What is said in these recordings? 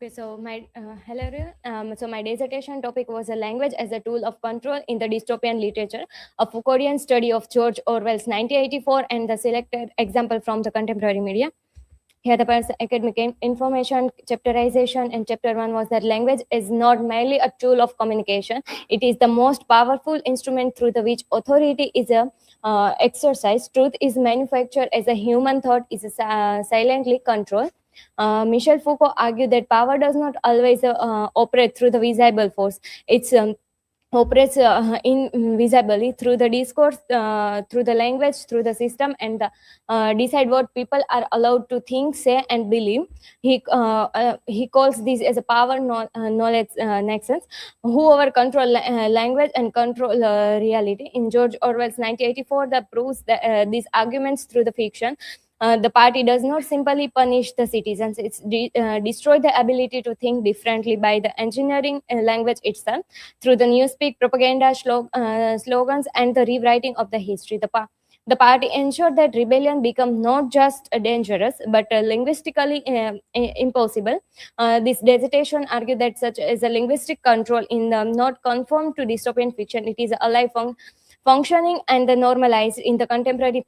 Okay, so hello everyone. So my dissertation topic was a language as a tool of control in the dystopian literature, a Foucauldian study of George Orwell's 1984, and the selected example from the contemporary media. Here, the academic information, chapterization, and chapter one was that language is not merely a tool of communication; it is the most powerful instrument through the which authority is exercised. Truth is manufactured as a human thought is silently controlled. Michel Foucault argued that power does not always operate through the visible force. It's operates invisibly through the discourse, through the language, through the system, and decide what people are allowed to think, say, and believe. He calls this as a power knowledge nexus. Whoever control language and control reality. In George Orwell's 1984, that proves these arguments through the fiction. The party does not simply punish the citizens; it's destroy the ability to think differently by the engineering language itself through the newspeak, propaganda, slogans, and the rewriting of the history. The party ensured that rebellion become not just dangerous but linguistically impossible. This dissertation argued that such as a linguistic control in not conform to dystopian fiction, it is alive functioning and normalized in the contemporary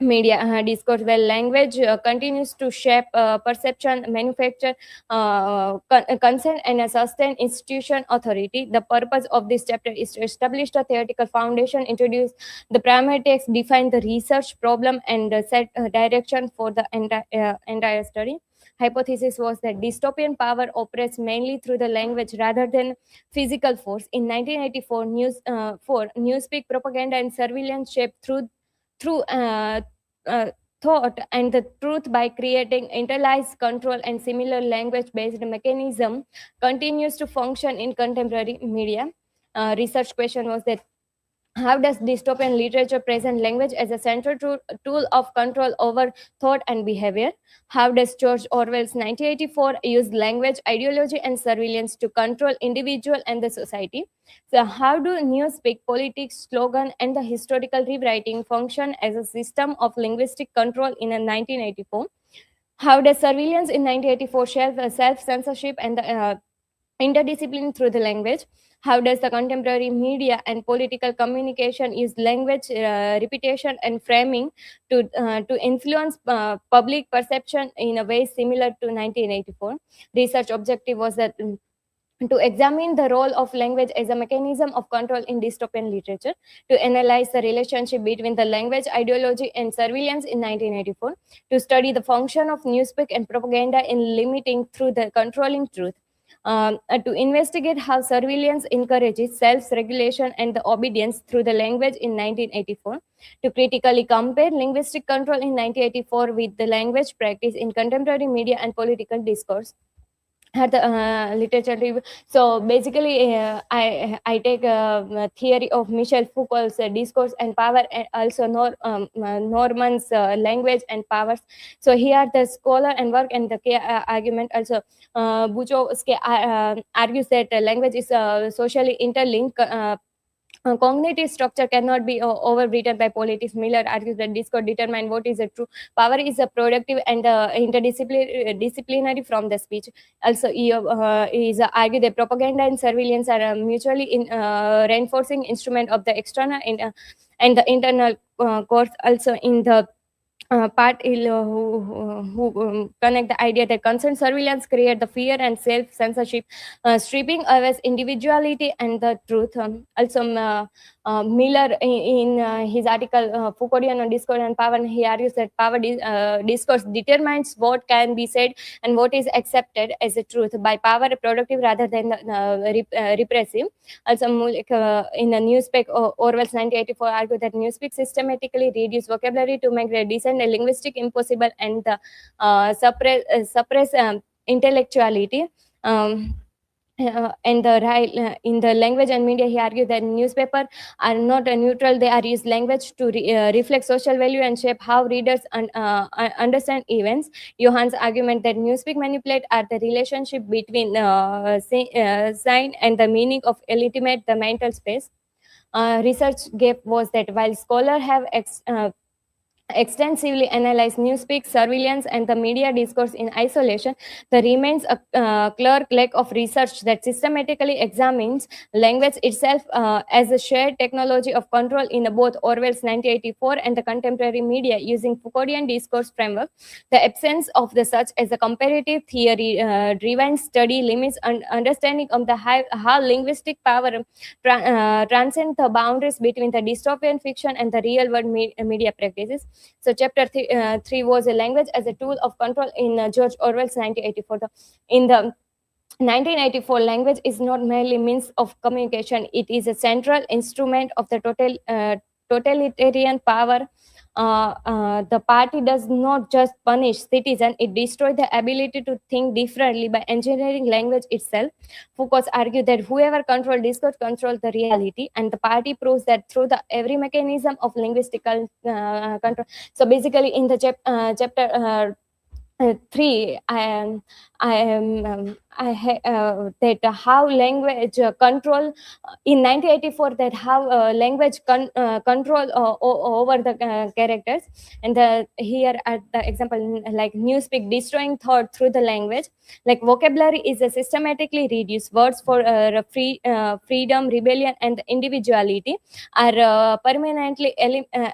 media discourse, where language continues to shape perception, manufacture, consent, and a sustain institution authority. The purpose of this chapter is to establish a theoretical foundation, introduce the primary text, define the research problem, and set direction for the entire study. Hypothesis was that dystopian power operates mainly through the language rather than physical force. In 1984, newspeak, propaganda, and surveillance shaped through thought and the truth by creating internalized control and similar language-based mechanism continues to function in contemporary media. Research question was that how does dystopian literature present language as a central tool of control over thought and behavior? How does George Orwell's 1984 use language, ideology, and surveillance to control individual and the society? So, how do newspeak, politics, slogan, and the historical rewriting function as a system of linguistic control in a 1984? How does surveillance in 1984 self-censorship and the interdiscipline through the language? How does the contemporary media and political communication use language, repetition, and framing to influence public perception in a way similar to 1984? Research objective was that to examine the role of language as a mechanism of control in dystopian literature, to analyze the relationship between the language, ideology, and surveillance in 1984, to study the function of newspeak and propaganda in limiting through the controlling truth, to investigate how surveillance encourages self-regulation and the obedience through the language in 1984, to critically compare linguistic control in 1984 with the language practice in contemporary media and political discourse. At the literature review. So basically, I take a theory of Michel Foucault's discourse and power, and also Norman's language and powers. So here the scholar and work and the argument also. Butchowski argues that language is socially interlinked. Cognitive structure cannot be overwritten by politics. Miller argues that discourse determine what is a true. Power is a productive and interdisciplinary from the speech. Also, he is argued that propaganda and surveillance are mutually reinforcing instrument of the external and the internal course. Also, in the part who connect the idea that constant surveillance create the fear and self-censorship, stripping away individuality and the truth. Miller in his article Foucauldian on discourse and power, he argues that power discourse determines what can be said and what is accepted as a truth by power productive rather than repressive. Also, in the newspeak, Orwell's 1984 argued that newspeak systematically reduce vocabulary to make the decent and linguistic impossible and suppress intellectuality. And in the language and media, he argued that newspaper are not neutral; they are used language to reflect social value and shape how readers understand events. Johann's argument that newspeak manipulate are the relationship between sign and the meaning of legitimate the mental space. Research gap was that while scholars have extensively analyze newspeak, surveillance, and the media discourse in isolation, there remains a clear lack of research that systematically examines language itself as a shared technology of control in both Orwell's 1984 and the contemporary media using Foucauldian discourse framework. The absence of the such as a comparative theory driven study limits understanding of the how linguistic power transcend the boundaries between the dystopian fiction and the real world media practices. So, chapter 3 was a language as a tool of control in George Orwell's 1984. In the 1984, language is not merely means of communication; it is a central instrument of the totalitarian power. The party does not just punish citizens; it destroys the ability to think differently by engineering language itself. Foucault argued that whoever controls discourse controls the reality, and the party proves that through the every mechanism of linguistic control. So basically, in the chapter 3, that how language control in 1984, that how language control over the characters, and here at the example like newspeak destroying thought through the language, like vocabulary is systematically reduced, words for freedom, rebellion, and individuality are permanently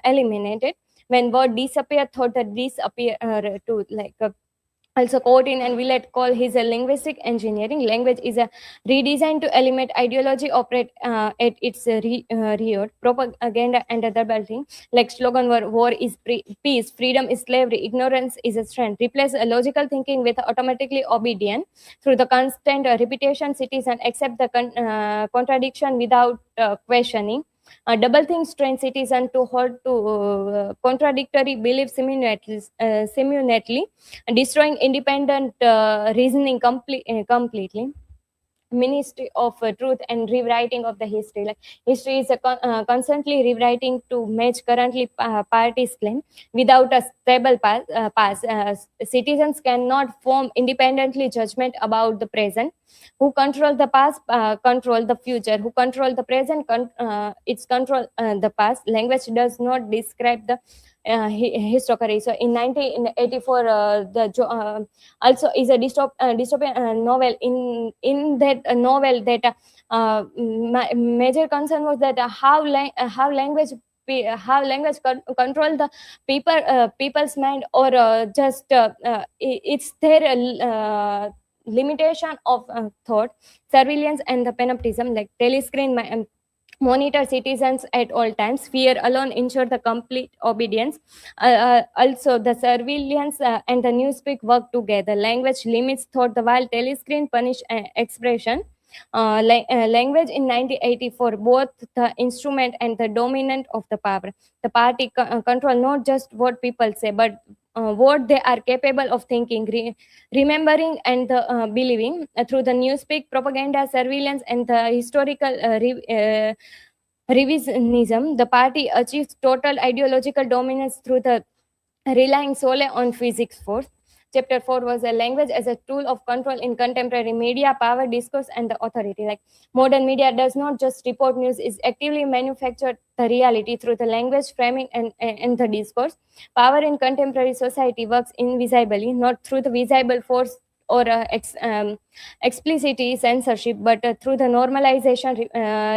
eliminated. When word disappear, thought that disappear to like also Courtin and Willett call his a linguistic engineering. Language is a redesigned to eliminate ideology, operate at its root. Propaganda and other thing like slogan were war is peace, freedom is slavery, ignorance is a strength. Replace logical thinking with automatically obedient. Through the constant repetition, citizens accept the contradiction without questioning. Double things train citizens to hold to contradictory beliefs simultaneously, destroying independent reasoning completely. Ministry of truth and rewriting of the history, like history is constantly rewriting to match currently parties claim. Without a stable past, citizens cannot form independently judgment about the present. Who control the past control the future. Who control the present it's control the past. Language does not describe the history. So in 1984, also is a dystopian novel. In that novel, that major concern was that how language control the people's mind, or just it's their limitation of thought, surveillance, and the panoptism, like telescreen monitor citizens at all times. Fear alone ensure the complete obedience. Also, the surveillance and the newspeak work together. Language limits thought, the while telescreen punish expression. Language in 1984, both the instrument and the dominant of the power. The party control not just what people say, but what they are capable of thinking, remembering, and believing. Through the newspeak, propaganda, surveillance, and the historical revisionism, the party achieves total ideological dominance through the relying solely on physics force. Chapter 4 was a language as a tool of control in contemporary media, power, discourse, and the authority. Like modern media does not just report news; is actively manufactured the reality through the language, framing, and the discourse. Power in contemporary society works invisibly, not through the visible force or explicitly censorship, but through the normalization,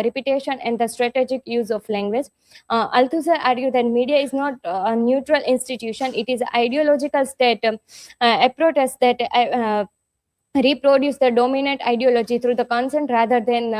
repetition, and the strategic use of language. Althusser argued that media is not a neutral institution; it is an ideological state apparatus that reproduce the dominant ideology through the consent rather than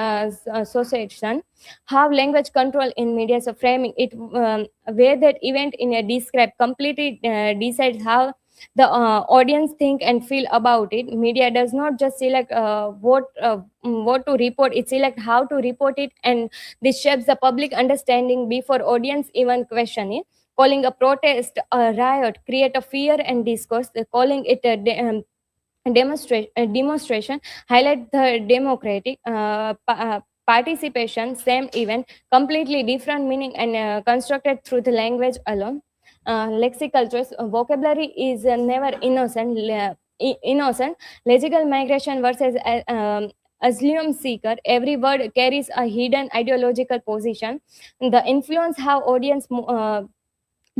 association. How language control in media, so framing it, where that event in a describe completely decides how the audience think and feel about it. Media does not just select what to report; it select how to report it, and this shapes the public understanding before audience even question it. Calling a protest a riot create a fear and discourse. Calling it a demonstration highlight the democratic participation. Same event, completely different meaning, and constructed through the language alone. Lexical choice, vocabulary is never innocent. Lexical migration versus asylum seeker, every word carries a hidden ideological position. The influence how audience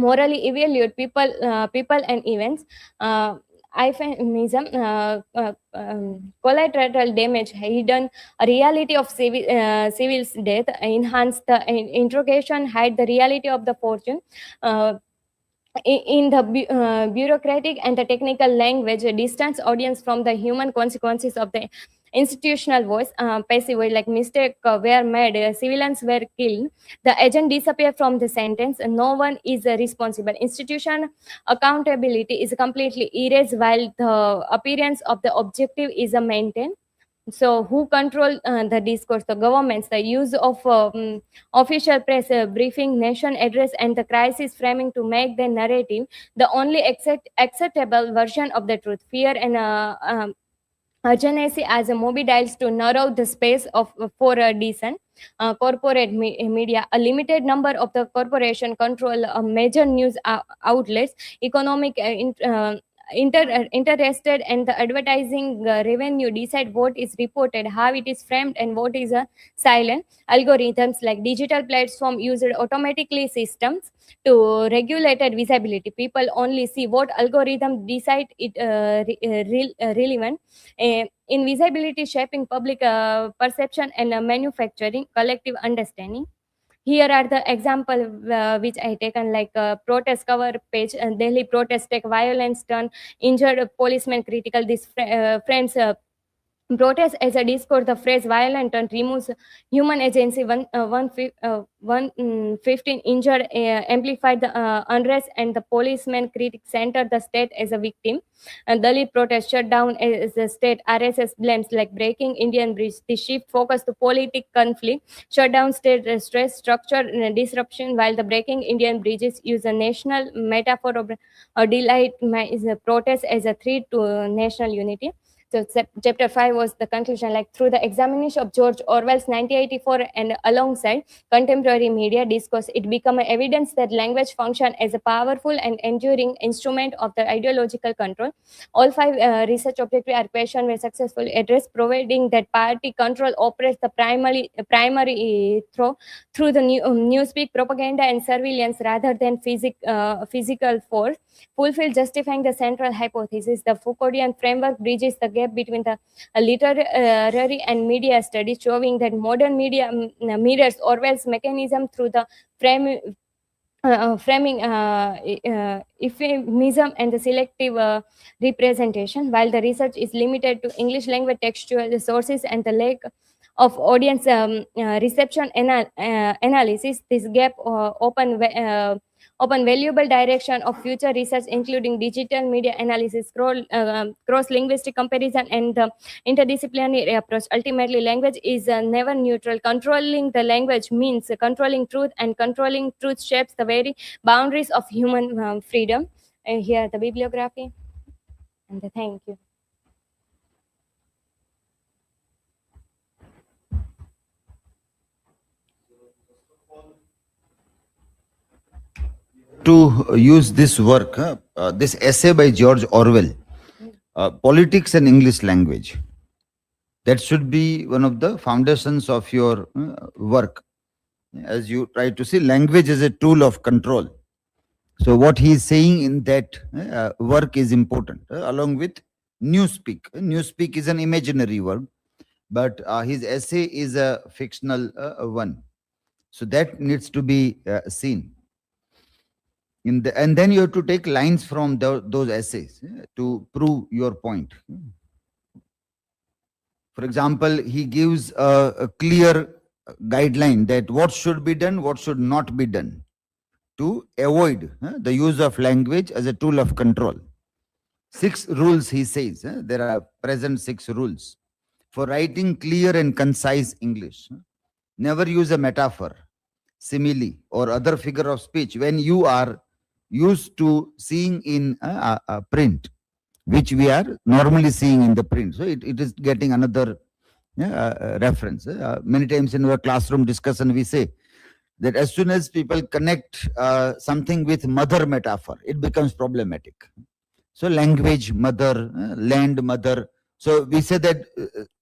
morally evaluate people and events. Euphemism, collateral damage, hidden reality of civil's death, enhance the interrogation, hide the reality of the fortune. Uh, in the bureaucratic and the technical language, a distance audience from the human consequences of the institutional voice. Passive way, like mistake were made, civilians were killed, the agent disappear from the sentence, and no one is responsible. Institution accountability is completely erased while the appearance of the objective is maintained. So who control the discourse? The governments, the use of official press, briefing, nation address, and the crisis framing to make the narrative the only acceptable version of the truth. Fear and urgency as a mobilize to narrow the space of for a decent corporate media. A limited number of the corporation control major news outlets, economic interested, and the advertising revenue decide what is reported, how it is framed, and what is a silent. Algorithms like digital platform used automatically systems to regulated visibility. People only see what algorithm decide it relevant. Invisibility shaping public perception and manufacturing collective understanding. Here are the example which I taken, like protest cover page, Delhi protest take violence turn injured policeman critical. This frames protest as a discourse. The phrase violent and removes human agency. 15 injured amplified the unrest, and the policeman critic center the state as a victim. And Dalit protest shut down as the state. RSS blames like breaking Indian bridge. The shift focus to politic conflict, shut down state stress, structure disruption, while the breaking Indian bridges use a national metaphor of delight is a protest as a threat to national unity. So chapter 5 was the conclusion, like through the examination of George Orwell's 1984 and alongside contemporary media discourse, it became evidence that language function as a powerful and enduring instrument of the ideological control. All five research objectives are questions were successfully addressed, providing that party control operates the primary through the newspeak, propaganda, and surveillance rather than physical force, fulfill justifying the central hypothesis. The Foucauldian framework bridges the gap between the literary and media studies, showing that modern media mirrors Orwell's mechanism through the framing euphemism and the selective representation. While the research is limited to English language textual sources and the lack of audience reception analysis, this gap open valuable direction of future research, including digital media analysis, cross-linguistic comparison, and the interdisciplinary approach. Ultimately, language is never neutral. Controlling the language means controlling truth, and controlling truth shapes the very boundaries of human freedom. Here, the bibliography. And thank you. To use this work, this essay by George Orwell, Politics and English Language. That should be one of the foundations of your work. As you try to see, language is a tool of control. So what he is saying in that work is important, along with Newspeak. Newspeak is an imaginary word, but his essay is a fictional one. So that needs to be seen. And then you have to take lines from those essays to prove your point. For example, he gives a clear guideline that what should be done, what should not be done to avoid the use of language as a tool of control. 6 rules, he says. There are present 6 rules for writing clear and concise English. Never use a metaphor, simile, or other figure of speech when you are used to seeing in print, which we are normally seeing in the print. So it is getting another reference. Many times in our classroom discussion, we say that as soon as people connect something with mother metaphor, it becomes problematic. So language, mother, land, mother. So we say that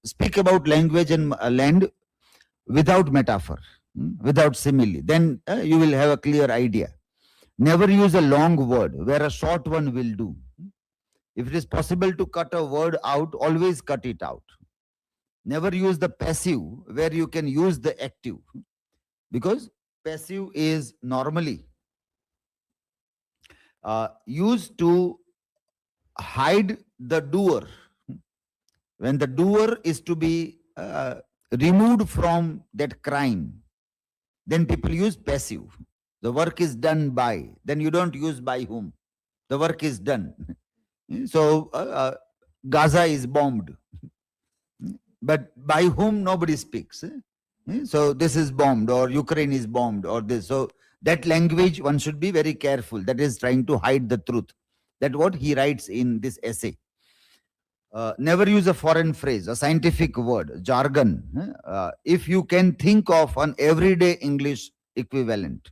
speak about language and land without metaphor, without simile. Then you will have a clear idea. Never use a long word where a short one will do. If it is possible to cut a word out, always cut it out. Never use the passive where you can use the active, because passive is normally used to hide the doer. When the doer is to be removed from that crime, then people use passive. The work is done by, then you don't use by whom. The work is done. So Gaza is bombed, but by whom nobody speaks. So this is bombed, or Ukraine is bombed, or this. So that language one should be very careful. That is trying to hide the truth. That's what he writes in this essay. Never use a foreign phrase, a scientific word, jargon. If you can think of an everyday English equivalent.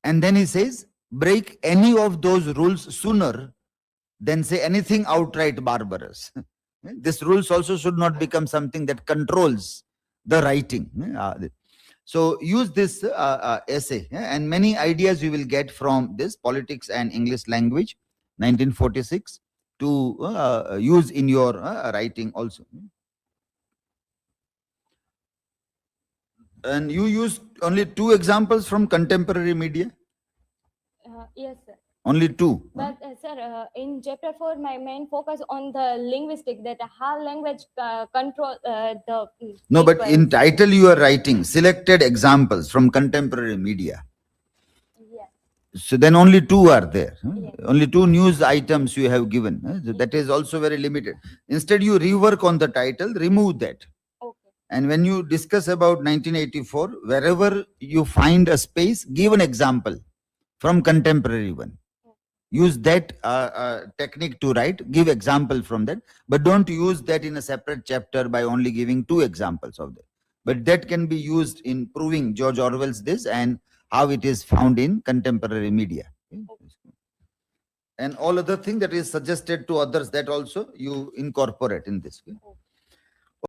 And then he says, break any of those rules sooner than say anything outright barbarous. This rules also should not become something that controls the writing. So use this essay, and many ideas you will get from this Politics and English Language, 1946, to use in your writing also. And you used only 2 examples from contemporary media? Yes, sir. Only 2. But sir, in chapter 4, my main focus on the linguistic, that how language control the. No, but in title you are writing selected examples from contemporary media. Yes. So then only 2 are there. Yes. Only 2 news items you have given. So that is also very limited. Instead, you rework on the title, remove that. Okay. And when you discuss about 1984, wherever you find a space, give an example from contemporary one. Use that technique to write, give example from that, but don't use that in a separate chapter by only giving 2 examples of that. But that can be used in proving George Orwell's this and how it is found in contemporary media. And all other thing that is suggested to others, that also you incorporate in this way.